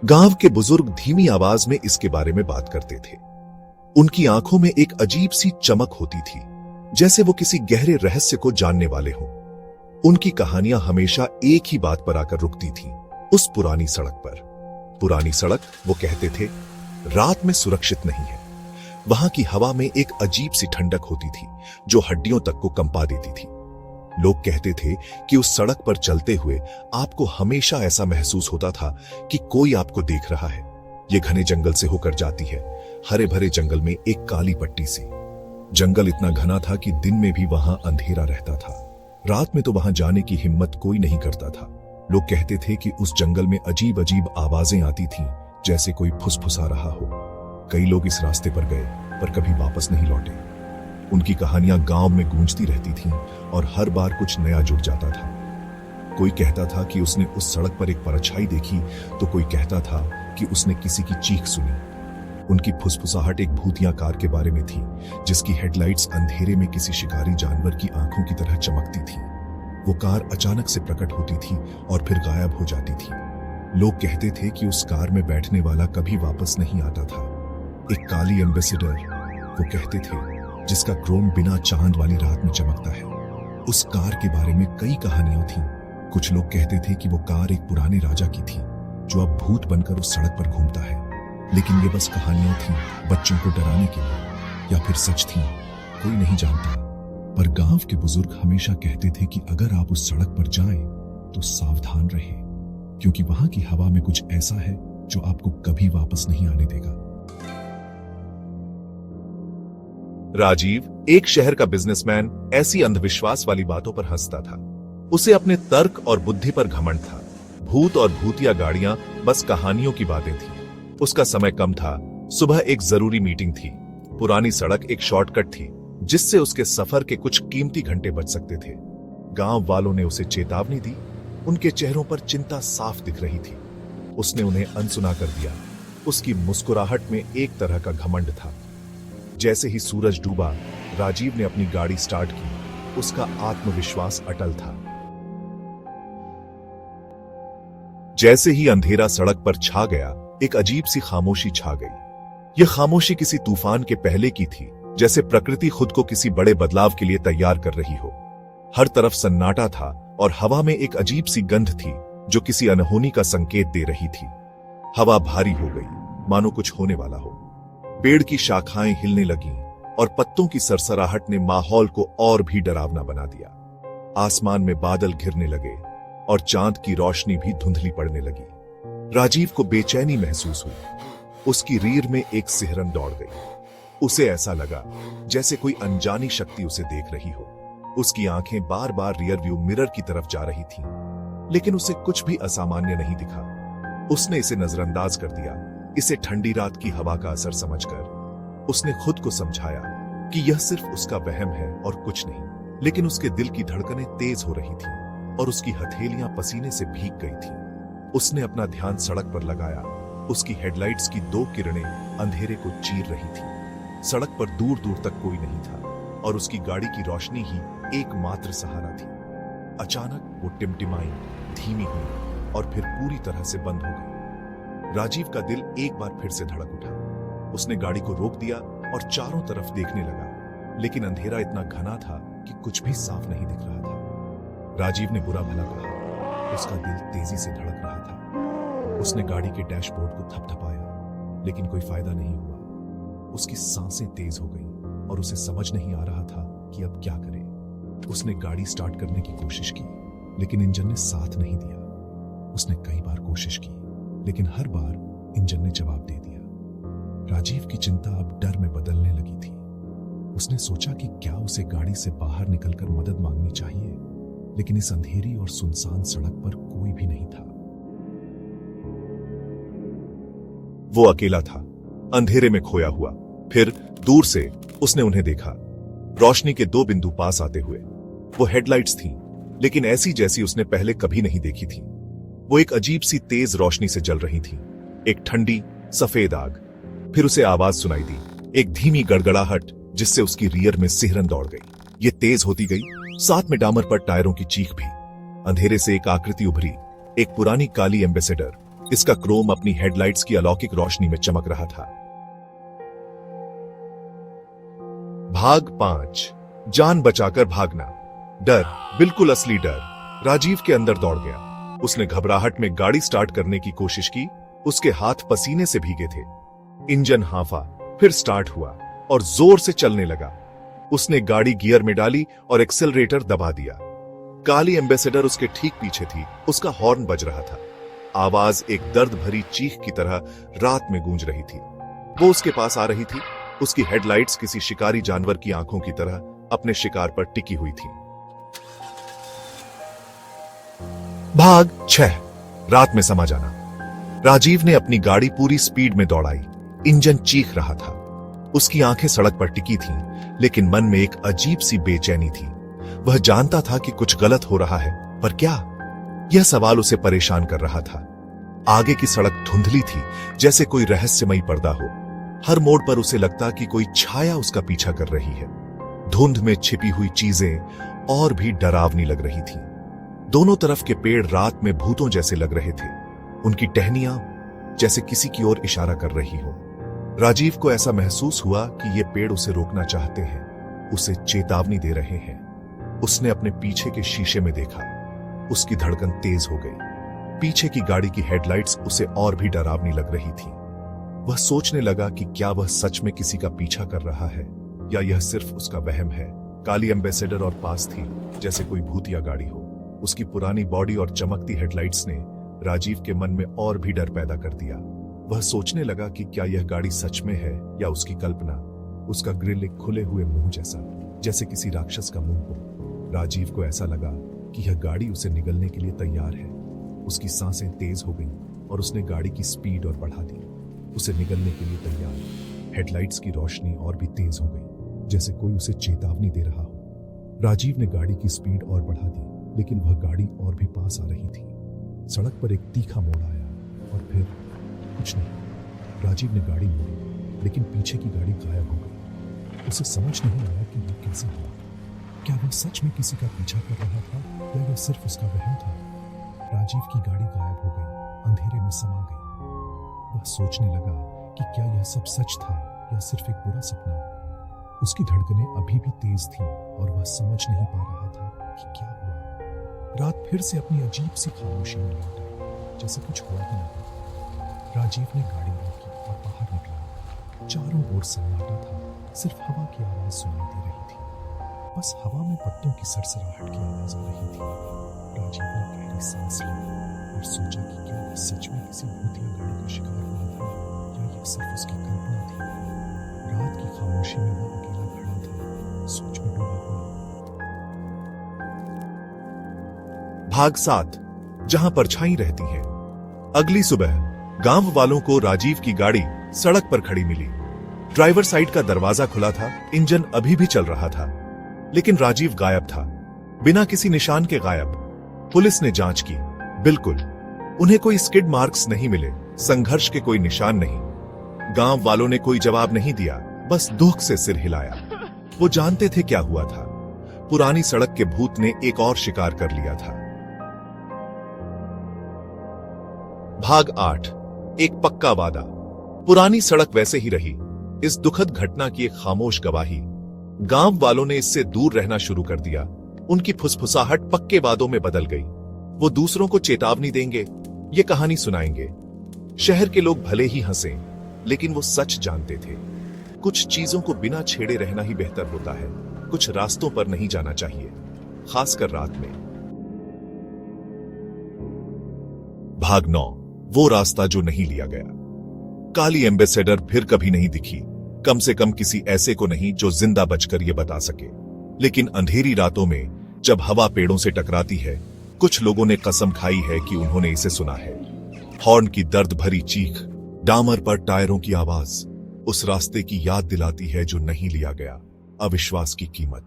गांव के बुजुर्ग धीमी आवाज में इसके बारे में बात करते थे। उनकी आंखों में एक अजीब सी चमक होती थी, जैसे वो किसी गहरे रहस्य को जानने वाले हों। उनकी कहानियां हमेशा एक ही बात पर आकर रुकती थीं, उस पुरानी सड़क पर। पुरानी सड़क, वो कहते थे, रात में सुरक्षित नहीं है। वहां की हवा में एक अजीब सी ठंडक होती थी जो हड्डियों तक को कंपा देती थी। लोग कहते थे कि उस सड़क पर चलते हुए आपको हमेशा ऐसा महसूस होता था कि कोई आपको देख रहा है। ये घने जंगल से होकर जाती है, हरे भरे जंगल में एक काली पट्टी सी। जंगल इतना घना था कि दिन में भी वहां अंधेरा रहता था। रात में तो वहां जाने की हिम्मत कोई नहीं करता था। लोग कहते थे कि उस जंगल में अजीब अजीब आवाजें आती थीं, जैसे कोई फुसफुसा रहा हो। कई लोग इस रास्ते पर गए पर कभी वापस नहीं लौटे। उनकी कहानियां गांव में गूंजती रहती थीं और हर बार कुछ नया जुड़ जाता था। कोई कहता था कि उसने उस सड़क पर एक परछाई देखी, तो कोई कहता था कि उसने किसी की चीख सुनी। उनकी फुसफुसाहट एक भूतिया कार के बारे में थी, जिसकी हेडलाइट्स अंधेरे में किसी शिकारी जानवर की आंखों की तरह चमकती थी। वो कार अचानक से प्रकट होती थी और फिर गायब हो जाती थी। लोग कहते थे कि उस कार में बैठने वाला कभी वापस नहीं आता था। एक काली एम्बेसडर, वो कहते थे, जिसका क्रोम बिना चांद वाली रात में चमकता है। उस कार के बारे में कई कहानियां थीं। कुछ लोग कहते थे कि वो कार एक पुराने राजा की थी, जो अब भूत बनकर उस सड़क पर घूमता है। लेकिन ये बस कहानियां थीं, बच्चों को डराने के लिए, या फिर सच थीं, कोई नहीं जानता। पर गांव के बुजुर्ग हमेशा कहते थे कि अगर आप उस सड़क पर जाएं, तो सावधान रहें, क्योंकि वहां की हवा में कुछ ऐसा है जो आपको कभी वापस नहीं आने देगा। राजीव, एक शहर का बिजनेसमैन, ऐसी अंधविश्वास वाली बातों पर हंसता था। उसे अपने तर्क और बुद्धि पर घमंड था। भूत और भूतिया गाड़ियां बस कहानियों की बातें थी। उसका समय कम था। सुबह एक जरूरी मीटिंग थी। पुरानी सड़क एक शॉर्टकट थी, जिससे उसके सफर के कुछ कीमती घंटे बच सकते थे। गांव वालों ने उसे चेतावनी दी। उनके चेहरों पर चिंता साफ दिख रही थी। उसने उन्हें अनसुना कर दिया। उसकी मुस्कुराहट में एक तरह का घमंड था। जैसे ही सूरज डूबा, राजीव ने अपनी गाड़ी स्टार्ट की। उसका आत्मविश्वास अटल था। जैसे ही अंधेरा सड़क पर छा गया, एक अजीब सी खामोशी छा गई। यह खामोशी किसी तूफान के पहले की थी, जैसे प्रकृति खुद को किसी बड़े बदलाव के लिए तैयार कर रही हो। हर तरफ सन्नाटा था और हवा में एक अजीब सी गंध थी, जो किसी अनहोनी का संकेत दे रही थी। हवा भारी हो गई, मानो कुछ होने वाला हो। पेड़ की शाखाएं हिलने लगीं और पत्तों की सरसराहट ने माहौल को और भी डरावना बना दिया। आसमान में बादल घिरने लगे और चांद की रोशनी भी धुंधली पड़ने लगी। राजीव को बेचैनी महसूस हुई। उसकी रीढ़ में एक सिहरन दौड़ गई। उसे ऐसा लगा जैसे कोई अनजानी शक्ति उसे देख रही हो। उसकी आंखें बार बार रियर व्यू मिरर की तरफ जा रही थीं, लेकिन उसे कुछ भी असामान्य नहीं दिखा। उसने इसे नजरअंदाज कर दिया, इसे ठंडी रात की हवा का असर समझकर। उसने खुद को समझाया कि यह सिर्फ उसका वहम है और कुछ नहीं। लेकिन उसके दिल की धड़कनें तेज हो रही थीं और उसकी हथेलियां पसीने से भीग गई थीं। उसने अपना ध्यान सड़क पर लगाया। उसकी हेडलाइट्स की 2 किरणें अंधेरे को चीर रही थीं। सड़क पर दूर दूर तक कोई नहीं था और उसकी गाड़ी की रोशनी ही एकमात्र सहारा थी। अचानक वो टिमटिमाई, धीमी हुई और फिर पूरी तरह से बंद हो गई। राजीव का दिल एक बार फिर से धड़क उठा। उसने गाड़ी को रोक दिया और चारों तरफ देखने लगा, लेकिन अंधेरा इतना घना था कि कुछ भी साफ नहीं दिख रहा था। राजीव ने बुरा भला कहा। उसका दिल तेजी से धड़क रहा था। उसने गाड़ी के डैशबोर्ड को थपथपाया, लेकिन कोई फायदा नहीं हुआ। उसकी सांसें तेज हो गईं और उसे समझ नहीं आ रहा था कि अब क्या करे। उसने गाड़ी स्टार्ट करने की कोशिश की, लेकिन इंजन ने साथ नहीं दिया। उसने कई बार कोशिश की, लेकिन हर बार इंजन ने जवाब दे दिया। राजीव की चिंता अब डर में बदलने लगी थी। उसने सोचा कि क्या उसे गाड़ी से बाहर निकलकर मदद मांगनी चाहिए, लेकिन इस अंधेरी और सुनसान सड़क पर कोई भी नहीं था। वो अकेला था, अंधेरे में खोया हुआ। फिर दूर से उसने उन्हें देखा, रोशनी के 2 बिंदु पास आते हुए। वो हेडलाइट्स थीं, लेकिन ऐसी जैसी उसने पहले कभी नहीं देखी थी। वो एक अजीब सी तेज रोशनी से जल रही थी, एक ठंडी सफेद आग। फिर उसे आवाज सुनाई दी, एक धीमी गड़गड़ाहट, जिससे उसकी रियर में सिहरन दौड़ गई। ये तेज होती गई, साथ में डामर पर टायरों की चीख भी। अंधेरे से एक आकृति उभरी, एक पुरानी काली एम्बेसडर, इसका क्रोम अपनी हेडलाइट्स की अलौकिक रोशनी में चमक रहा था। भाग 5, जान बचाकर भागना। डर, बिल्कुल असली डर, राजीव के अंदर दौड़ गया। उसने घबराहट में गाड़ी स्टार्ट करने की कोशिश की। उसके हाथ पसीने से भीगे थे। इंजन हांफा, फिर स्टार्ट हुआ और जोर से चलने लगा। उसने गाड़ी गियर में डाली और एक्सेलरेटर दबा दिया। काली एम्बेसडर उसके ठीक पीछे थी। उसका हॉर्न बज रहा था। आवाज एक दर्द भरी चीख की तरह रात में गूंज रही थी। वो उसके पास आ रही थी। उसकी हेडलाइट्स किसी शिकारी जानवर की आंखों की तरह अपने शिकार पर टिकी हुई थी। भाग 6, रात में समा जाना। राजीव ने अपनी गाड़ी पूरी स्पीड में दौड़ाई। इंजन चीख रहा था। उसकी आंखें सड़क पर टिकी थीं, लेकिन मन में एक अजीब सी बेचैनी थी। वह जानता था कि कुछ गलत हो रहा है, पर क्या? यह सवाल उसे परेशान कर रहा था। आगे की सड़क धुंधली थी, जैसे कोई रहस्यमयी पर्दा हो। हर मोड़ पर उसे लगता कि कोई छाया उसका पीछा कर रही है। धुंध में छिपी हुई चीजें और भी डरावनी लग रही थीं। दोनों तरफ के पेड़ रात में भूतों जैसे लग रहे थे। उनकी टहनियां जैसे किसी की ओर इशारा कर रही हो। राजीव को ऐसा महसूस हुआ कि ये पेड़ उसे रोकना चाहते हैं, उसे चेतावनी दे रहे हैं। उसने अपने पीछे के शीशे में देखा। उसकी धड़कन तेज हो गई। पीछे की गाड़ी की हेडलाइट्स उसे और भी डरावनी लग रही थी। वह सोचने लगा कि क्या वह सच में किसी का पीछा कर रहा है या यह सिर्फ उसका वहम है। काली एम्बेसडर और पास थी, जैसे कोई भूतिया गाड़ी हो। उसकी पुरानी बॉडी और चमकती हेडलाइट्स ने राजीव के मन में और भी डर पैदा कर दिया। वह सोचने लगा कि क्या यह गाड़ी सच में है या उसकी कल्पना। उसका ग्रिल एक खुले हुए मुंह जैसा, जैसे किसी राक्षस का मुंह हो। राजीव को ऐसा लगा कि यह गाड़ी उसे निगलने के लिए तैयार है। उसकी सांसें तेज हो गईं और उसने गाड़ी की स्पीड और बढ़ा दी, उसे निगलने के लिए तैयार। हेडलाइट्स की रोशनी और भी तेज हो गई, जैसे कोई उसे चेतावनी दे रहा हो। राजीव ने गाड़ी की स्पीड और बढ़ा दी, लेकिन वह गाड़ी और भी पास आ रही थी। सड़क पर एक तीखा मोड़ आया और फिर कुछ नहीं। राजीव ने गाड़ी मोड़ी, लेकिन पीछे की गाड़ी गायब हो गई। उसे समझ नहीं आया कि यह कैसे हुआ। क्या वह सच में किसी का पीछा कर रहा था या यह सिर्फ उसका वहम था? राजीव की गाड़ी गायब हो गई, अंधेरे में समा गई। वह सोचने लगा कि क्या यह सब सच था या सिर्फ एक बुरा सपना। उसकी धड़कनें अभी भी तेज थीं और वह समझ नहीं पा रहा था कि क्या हुआ। रात फिर से अपनी अजीब सी खामोशी में लौट आई, जैसे कुछ हुआ ही नहीं। राजीव ने गाड़ी रोकी और बाहर निकला। चारों ओर सन्नाटा था, सिर्फ हवा की आवाज सुनाई दे रही थी। बस हवा में पत्तों की सरसराहट की आवाज आ रही थी। राजीव ने गहरी सांस ली और सोचा कि क्या यह सच में किसी भूतिया गाड़ी का शिकार हुआ था या यह सिर्फ उसकी कल्पना थी। रात की खामोशी में वह अकेला खड़ा था, सोच में डूबा हुआ। भाग 7, जहां परछाई रहती है। अगली सुबह गांव वालों को राजीव की गाड़ी सड़क पर खड़ी मिली। ड्राइवर साइड का दरवाजा खुला था, इंजन अभी भी चल रहा था, लेकिन राजीव गायब था, बिना किसी निशान के गायब। पुलिस ने जांच की, बिल्कुल उन्हें कोई स्किड मार्क्स नहीं मिले, संघर्ष के कोई निशान नहीं। गांव वालों ने कोई जवाब नहीं दिया, बस दुख से सिर हिलाया। वो जानते थे क्या हुआ था। पुरानी सड़क के भूत ने एक और शिकार कर लिया था। भाग 8, एक पक्का वादा। पुरानी सड़क वैसे ही रही। इस दुखद घटना की एक खामोश गवाही। गांव वालों ने इससे दूर रहना शुरू कर दिया। उनकी फुसफुसाहट पक्के वादों में बदल गई। वो दूसरों को चेतावनी देंगे, ये कहानी सुनाएंगे। शहर के लोग भले ही हंसें, लेकिन वो सच जानते थे। कुछ चीजों को बिना छेड़े रहना ही बेहतर होता है। कुछ रास्तों पर नहीं जाना चाहिए, खासकर रात में। भाग 9, वो रास्ता जो नहीं लिया गया। काली एम्बेसडर फिर कभी नहीं दिखी, कम से कम किसी ऐसे को नहीं जो जिंदा बचकर ये बता सके। लेकिन अंधेरी रातों में जब हवा पेड़ों से टकराती है, कुछ लोगों ने कसम खाई है कि उन्होंने इसे सुना है। हॉर्न की दर्द भरी चीख, डामर पर टायरों की आवाज उस रास्ते की याद दिलाती है जो नहीं लिया गया। अविश्वास की कीमत।